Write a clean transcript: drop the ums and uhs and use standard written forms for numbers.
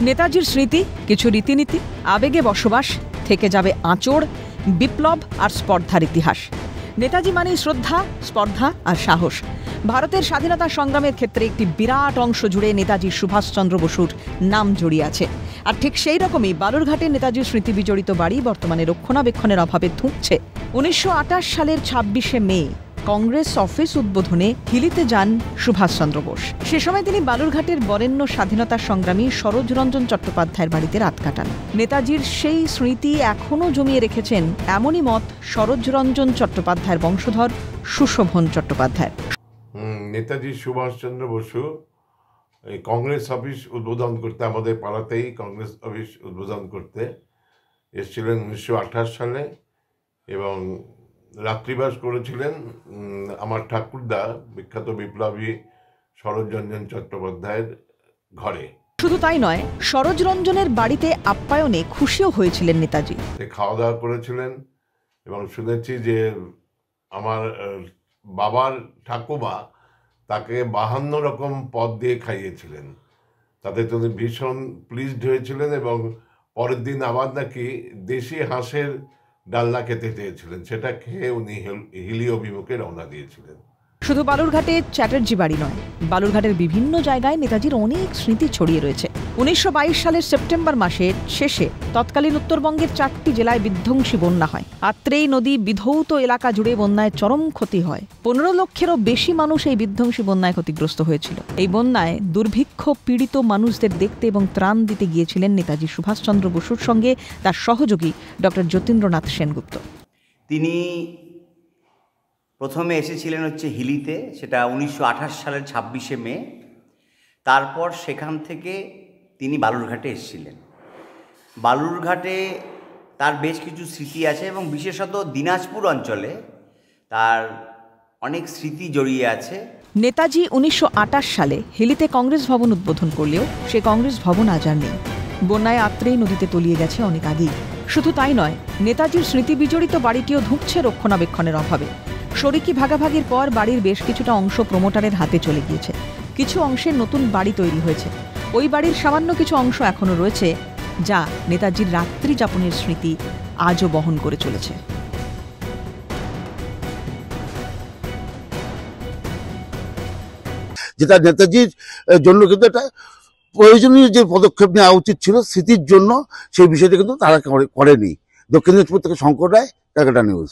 নেতাজির স্মৃতি, কিছু রীতিনীতি, আবেগে বসবাস, থেকে যাবে আঁচড়, বিপ্লব আর স্পর্ধার ইতিহাস। নেতাজি মানেই শ্রদ্ধা, স্পর্ধা আর সাহস। ভারতের স্বাধীনতা সংগ্রামের ক্ষেত্রে একটি বিরাট অংশ জুড়ে নেতাজি সুভাষচন্দ্র বসুর নাম জড়িয়ে আছে। আর ঠিক সেই রকমই বালুরঘাটের নেতাজির স্মৃতি বিজড়িত বাড়ি বর্তমানে রক্ষণাবেক্ষণের অভাবে ধুঁকছে। 1928 সালের 26শে মে কংগ্রেস অফিস উদ্বোধনে হিলিতে যান সুভাষচন্দ্র বোস। সে সময় তিনি বালুরঘাটের বরেণ্য স্বাধীনতা সংগ্রামী সরোজ রঞ্জন চট্টোপাধ্যায়ের বাড়িতে রাত কাটান। নেতাজির সেই স্মৃতি এখনও জমিয়ে রেখেছেন এমনই মত সরোজ রঞ্জন চট্টোপাধ্যায়ের বংশধর সুশোভন চট্টোপাধ্যায়ের। নেতাজি সুভাষচন্দ্র বসু কংগ্রেস অফিস উদ্বোধন করতে, আমাদের পাড়াতেই কংগ্রেস অফিস উদ্বোধন করতে এসেছিলেন 1928 সালে, এবং রাত্রিবাস করেছিলেন আমার ঠাকুরদা বিখ্যাত বিপ্লবী সরোজ রঞ্জন চট্টোপাধ্যায়ের ঘরে। শুধু তাই নয়, সরোজ রঞ্জনের বাড়িতে আপ্যায়নে খুশিও হয়েছিলেন নেতাজি। খাওয়া দাওয়া করেছিলেন, এবং শুনেছি যে আমার বাবার ঠাকুমা তাকে 52 রকম পদ দিয়ে খাইয়েছিলেন। তাতে তিনি ভীষণ প্লিজড হয়েছিলেন, এবং পরের দিন আবার নাকি দেশি হাঁসের ডালনা খেতে চেয়েছিলেন। সেটা খেয়ে উনি হিলি অভিমুখে রওনা দিয়েছিলেন। শুধু বালুরঘাটে চ্যাটার্জি বাড়ি নয়, বালুরঘাটের বিভিন্ন জায়গায় নেতাজির অনেক স্মৃতি ছড়িয়ে রয়েছে। 1922 সালের সেপ্টেম্বর মাসের শেষে তৎকালীন উত্তরবঙ্গের 4টি জেলায় বিধ্বংসী বন্যা হয়। আত্রেই নদী বিধৌত এলাকা জুড়ে বন্যায় চরম ক্ষতি হয়। 15 লক্ষেরও বেশি মানুষ এই বিধ্বংসী বন্যায় ক্ষতিগ্রস্ত হয়েছিল। এই বন্যায় দুর্ভিক্ষ পীড়িত মানুষদের দেখতে এবং ত্রাণ দিতে গিয়েছিলেন নেতাজি সুভাষচন্দ্র বসুর সঙ্গে তার সহযোগী ডক্টর যতীন্দ্রনাথ সেনগুপ্ত। তিনি প্রথমে এসেছিলেন হিলিতে, সেটা 1928 সালের 26শে মে। তারপর সেখান থেকে তিনি বালুরঘাটে এসেছিলেন। বালুরঘাটে তার বেশ কিছু স্মৃতি আছে, এবং বিশেষত দিনাজপুর অঞ্চলে তার অনেক স্মৃতি জড়িয়ে আছে। নেতাজি 1928 সালে হিলিতে কংগ্রেস ভবন উদ্বোধন করলেও সে কংগ্রেস ভবন আজ আর নেই। বন্যায় আত্রেই নদীতে তলিয়ে গেছে অনেক আগেই। শুধু তাই নয়, নেতাজির স্মৃতি বিজড়িত বাড়িটিও ধুঁকছে রক্ষণাবেক্ষণের অভাবে। শরিকি ভাগাভাগির পর বাড়ির বেশ কিছুটা অংশ প্রমোটারের হাতে চলে গিয়েছে। কিছু অংশের নতুন বাড়ি তৈরি হয়েছে। ওই বাড়ির সামান্য কিছু অংশ এখনো রয়েছে, যা নেতাজির রাত্রি যাপনের স্মৃতি আজও বহন করে চলেছে। যেটা নেতাজির জন্য কিন্তু একটা প্রয়োজনীয় যে পদক্ষেপ নেওয়া উচিত ছিল স্মৃতির জন্য, সেই বিষয়টা কিন্তু তারা করেনি। দক্ষিণ দিনাজপুর থেকে শঙ্কর রায়, ক্যালকাটা নিউজ।